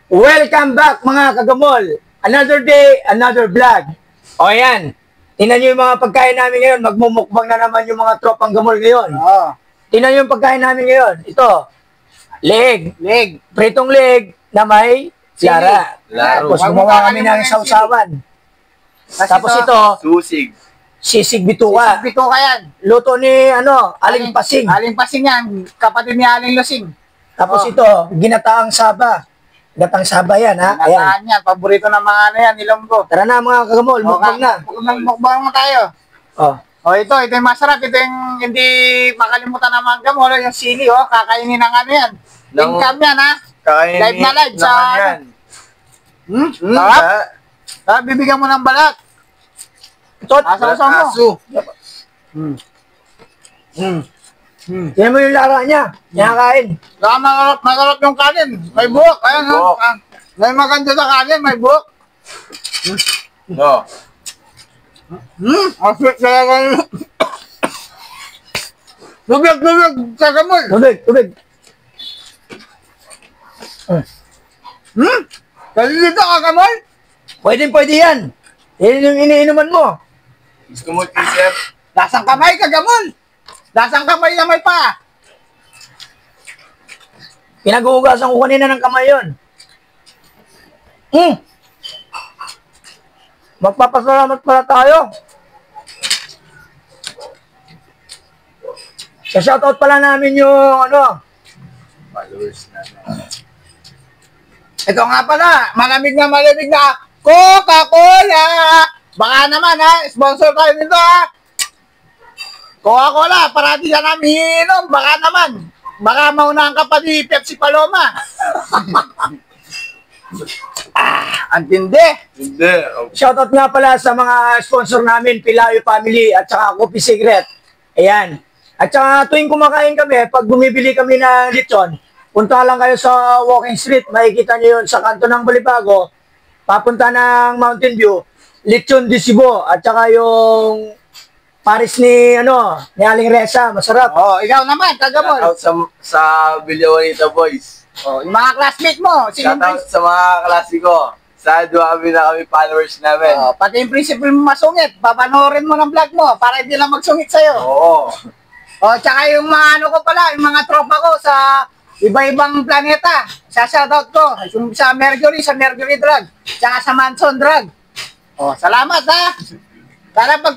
Welcome back mga kagamol. Another day, another vlog. O yan. Tingnan nyo yung mga pagkain namin ngayon. Magmumukbang na naman yung mga tropang gamol ngayon. Oo. Tingnan nyo yung pagkain namin ngayon. Ito. Leg. Leg. Pritong leg na may lara. Laro. Tapos gumawa kami ng sausawan. Tapos ito, Susig. sisig bituka. Sisig bituka yan. Luto ni Aling Pasing. Aling Pasing yan. Kapatid ni Aling Lusing. Tapos Oh. ito, ginataang saba. Ginataang saba yan, ha? Ayan. Nataan yan. Paborito ng mga yan. Ilonggo. Tara na mga kagamol, mukbang na. Mukbang na tayo. Oh. Ito yung masarap. Ito yung hindi makalimutan ng mga gamol. Yung sili, kakainin ng ano yan. Income yan, ha? Kain Live na live sa... yan. Sarap. Bibigyan mo ng balat. Tot. Asaw-asaw mo. Aso. Yan mo yung lara niya. Nakakain. Masarap yung kanin. May buhok. Ayan, Buhok. ha? May maganda sa kanin. May buhok. No. Asik talaga yun. Lubig sa gamol. Tubig. Kasi dito ka gamol. Pwede yan. Yan yung iniinuman mo. Gusto mo t-shirt? Lasang kamay ka gamol. Lasang kamay na may pa. Pinaghuhugasan ko kanina ng kamay yun. Magpapasalamat pala tayo. Sa-shoutout pala namin yung Followers na. Ito nga pala, malamig na Coca-Cola. Baka naman sponsor tayo nito Coca-Cola, parati ka namin iinom. Baka naman. Baka maunahan ka pa ni Pepsi Paloma. Antindi. Hindi. shoutout nga pala sa mga sponsor namin, Pilayo Family at saka Coffee Secret. Ayan. At saka tuwing kumakain kami, pag bumibili kami ng lechon, punta lang kayo sa Walking Street, makikita nyo yun sa kanto ng Balibago, papunta ng Mountain View, lechon de Cebu, at saka yung Paris ni Aling Reza, masarap. Ikaw naman, tagamol. Shoutout sa Villawanita Boys. Yung mga classmate mo. Shoutout sa mga klase ko. Sa kami na kami followers namin. Pati yung principal mo masungit, papanoorin mo ng vlog mo para hindi lang magsungit sa'yo. Oo. Tsaka yung mga ko pala, yung mga tropa ko sa iba-ibang planeta. Shoutout ko. Yung sa Mercury Drug. Tsaka sa Manson Drug. Salamat ha. Para pag